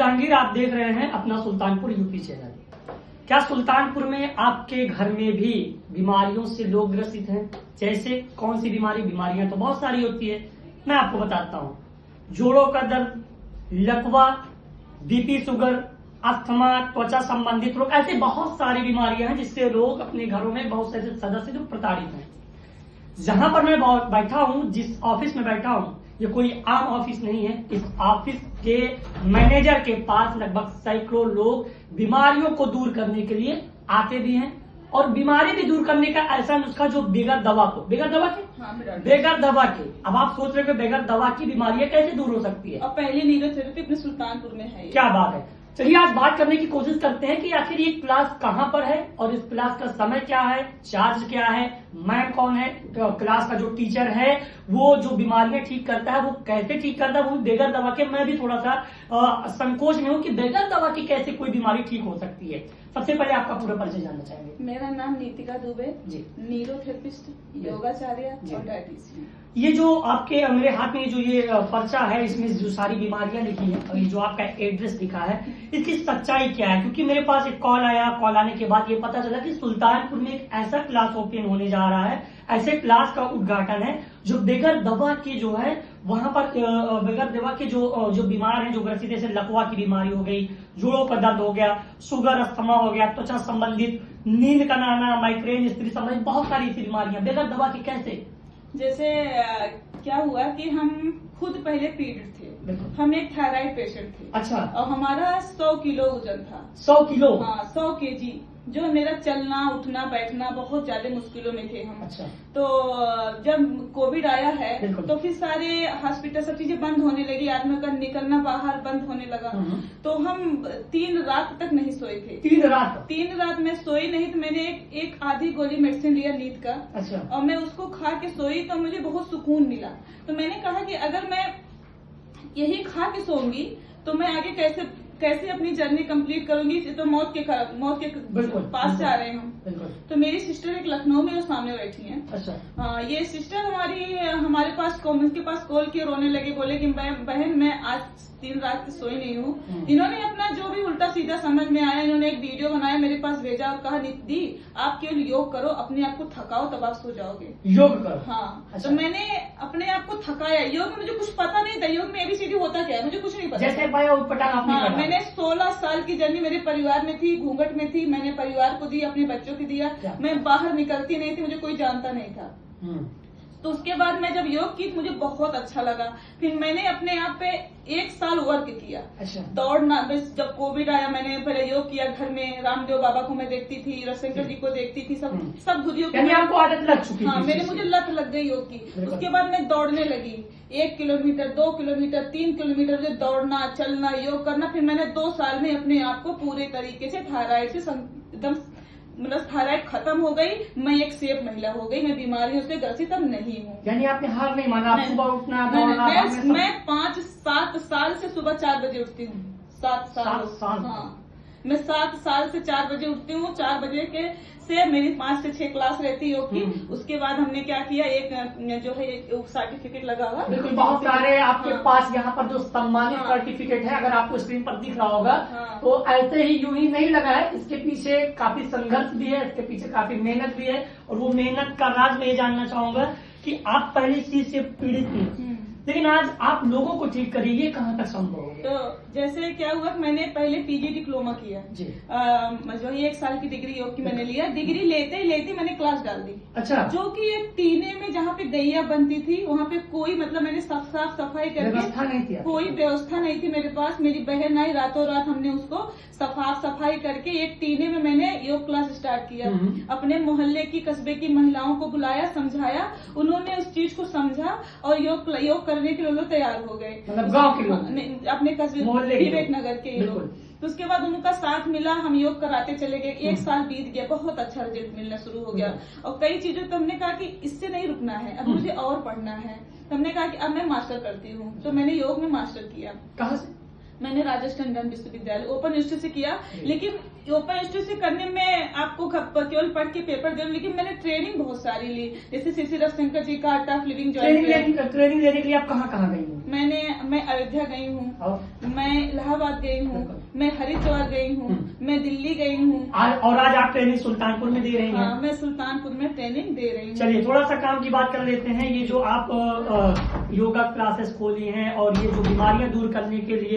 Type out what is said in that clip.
जहांगीर, आप देख रहे हैं अपना सुल्तानपुर यूपी चैनल। क्या सुल्तानपुर में आपके घर में भी बीमारियों से लोग ग्रसित हैं? जैसे कौन सी बीमारियां तो बहुत सारी होती है, मैं आपको बताता हूँ। जोड़ों का दर्द, लकवा, बीपी, शुगर, अस्थमा, त्वचा संबंधित रोग, ऐसे बहुत सारी बीमारियां हैं जिससे लोग अपने घरों में बहुत से सदस्य जो प्रताड़ित हैं। जहां पर मैं बैठा हूं, जिस ऑफिस में बैठा हूं, ये कोई आम ऑफिस नहीं है। इस ऑफिस के मैनेजर के पास लगभग सैकड़ों लोग बीमारियों को दूर करने के लिए आते भी हैं, और बीमारी भी दूर करने का ऐसा नुस्खा जो बगैर दवा के अब आप सोच रहे हो बगैर दवा की बीमारियां कैसे दूर हो सकती है। और पहले नीरोथेरेपी अपने सुल्तानपुर में है। क्या बात है। चलिए आज बात करने की कोशिश करते हैं कि आखिर ये क्लास कहाँ पर है और इस क्लास का समय क्या है, चार्ज क्या है, मैम कौन है, क्लास का जो टीचर है वो जो बीमारियां ठीक करता है वो कैसे ठीक करता है, वो बगैर दवा के। मैं भी थोड़ा सा संकोच में हूँ कि बगैर दवा की कैसे कोई बीमारी ठीक हो सकती है। सबसे पहले आपका पूरा परिचय जानना चाहेंगे। मेरा नाम नीतिका दुबे जी, न्यूरोथेरेपिस्ट, योगाचार्य और डायटिशियन। ये जो आपके मेरे हाथ में जो ये पर्चा है, इसमें जो सारी बीमारियां लिखी है और ये जो आपका एड्रेस लिखा है, इसकी सच्चाई क्या है? क्योंकि मेरे पास एक कॉल आया, कॉल आने के बाद ये पता चला कि सुल्तानपुर में एक ऐसा क्लास ओपन होने जा रहा है, ऐसे क्लास का उद्घाटन है जो बगैर दवा के जो है वहां पर बगैर दवा के जो बीमार हैं, जो ग्रसित, जैसे लकवा की बीमारी हो गई, जोड़ों का दर्द हो गया, शुगर, अस्थमा हो गया, त्वचा संबंधित, नींद का ना आना, माइग्रेन, स्त्री संबंधित बहुत सारी ऐसी बीमारियां बगैर दवा की कैसे। जैसे क्या हुआ कि हम खुद पहले पीड़ित थे, हम एक थायराइड पेशेंट थे। अच्छा। और हमारा 100 किलो वजन था। 100 किलो? हाँ, 100 केजी, जो मेरा चलना उठना बैठना बहुत ज्यादा मुश्किलों में थे हम। अच्छा। तो जब कोविड आया है तो फिर सारे हॉस्पिटल सब चीजें बंद होने लगी, आदमी का निकलना बाहर बंद होने लगा। तो हम 3 रात तक नहीं सोए थे। 3 रात? 3 रात में सोई नहीं, तो मैंने एक आधी गोली मेडिसिन लिया नींद का। अच्छा। और मैं उसको खा के सोई तो मुझे बहुत सुकून मिला। तो मैंने कहा कि अगर मैं यही खा के सोऊंगी तो मैं आगे कैसे अपनी जर्नी कंप्लीट करूंगी। तो मौत के पास जा रहे हैं हम। तो मेरी सिस्टर एक लखनऊ में, वो सामने बैठी हैं। अच्छा। हाँ, ये सिस्टर हमारे पास उनके पास कॉल किए, रोने लगे, बोले कि बहन मैं आज 3 रात से सोई नहीं हूँ। इन्होंने अपना जो भी उल्टा सीधा समझ में आया, इन्होंने एक वीडियो बनाया, मेरे पास भेजा और कहा दी आप केवल योग करो, अपने आप को थकाओ तब आप सो जाओगे। योग करो? हाँ। अच्छा। तो मैंने अपने आप को थकाया। योग में मुझे कुछ पता नहीं था, योग में ABCD होता क्या है मुझे कुछ नहीं पता। जैसे पाया उठपटांग आपने हाँ, मैंने 16 साल की जर्नी मेरे परिवार में थी, घूंघट में थी, मैंने परिवार को दी, अपने बच्चों को दिया। मैं बाहर निकलती नहीं थी, मुझे कोई जानता नहीं था। तो उसके बाद मैं जब योग की मुझे बहुत अच्छा लगा। फिर मैंने अपने आप पे 1 साल वर्क किया। अच्छा। दौड़ना, जब कोविड आया मैंने पहले योग किया घर में, रामदेव बाबा को मैं देखती थी, रविशंकर जी को देखती थी, सब खुद योग। आपको आदत लग चुकी? हाँ, मुझे लत लग गई योग की। उसके बाद मैं दौड़ने लगी, 1 किलोमीटर, 2 किलोमीटर, 3 किलोमीटर मुझे दौड़ना, चलना, योग करना। फिर मैंने 2 साल में अपने आप को पूरे तरीके से थायराइड से एकदम, मतलब थायराइड खत्म हो गई, मैं एक सेफ महिला हो गई, मैं बीमारियों से ग्रसित अब नहीं हूँ। यानी आपने हार नहीं माना? आप सुबह उठना, मैं 5-7 साल से सुबह 4 बजे उठती हूँ। 7 साल। हाँ, मैं 7 साल से 4 बजे उठती हूँ। 4 बजे के से मेरी 5 से 6 क्लास रहती है योग की। उसके बाद हमने क्या किया, एक जो है सर्टिफिकेट लगा हुआ। बिल्कुल, बहुत सारे आपके पास यहाँ पर जो सम्मानित सर्टिफिकेट है, अगर आपको स्क्रीन पर दिख रहा होगा तो ऐसे ही यूं ही नहीं लगा है, इसके पीछे काफी संघर्ष भी है, इसके पीछे काफी मेहनत भी है। और वो मेहनत का राज मैं ये जानना चाहूंगा कि आप पहले इस चीज से पीड़ित थे, लेकिन आज आप लोगों को ठीक करिए, ये कहाँ तक संभव हो गया? तो जैसे क्या हुआ, मैंने पहले PG डिप्लोमा किया जी। जो 1 साल की डिग्री योग की मैंने लिया। डिग्री लेते ही मैंने क्लास डाल दी। अच्छा। जो कि एक टीने में जहाँ पे गैया बनती थी, वहाँ पे कोई मतलब मैंने साफ सफाई करके व्यवस्था नहीं थी, कोई व्यवस्था नहीं थी मेरे पास। मेरी बहन आई, रातों रात हमने उसको साफ सफाई करके एक टीने में मैंने योग क्लास स्टार्ट किया। अपने मोहल्ले की, कस्बे की महिलाओं को बुलाया, समझाया, उन्होंने उस चीज को समझा और योग करने के लिए तैयार हो गए। मतलब गाँव के लोग, अपने कस्बे विवेक नगर के लोग। तो उसके बाद उनका साथ मिला, हम योग कराते चले गए। 1 साल बीत गया, बहुत अच्छा रिजल्ट मिलना शुरू हो गया। और कई चीजों तो हमने कहा कि इससे नहीं रुकना है, अब मुझे और पढ़ना है। तो हमने कहा कि अब मैं मास्टर करती हूँ। तो मैंने योग में मास्टर किया। कहाँ से? मैंने राजस्थान टंडन विश्वविद्यालय ओपन यूनिवर्सिटी से किया। लेकिन ओपन यूनिवर्सिटी से करने में आपको केवल पढ़ के पेपर दे, लेकिन मैंने ट्रेनिंग बहुत सारी ली। जैसे CC रविशंकर जी का आर्ट ऑफ लिविंग ट्रेनिंग लेने के लिए आप कहाँ गई? मैं अयोध्या गई हूँ, और मैं इलाहाबाद गई हूँ, मैं हरिद्वार गई हूँ, मैं दिल्ली गई हूँ। और आज आप ट्रेनिंग सुल्तानपुर में दे रही हैं। हाँ, मैं सुल्तानपुर में ट्रेनिंग दे रही हूँ। चलिए थोड़ा सा काम की बात कर लेते हैं। ये जो आप योगा क्लासेस खोली हैं और ये जो बीमारियां दूर करने के लिए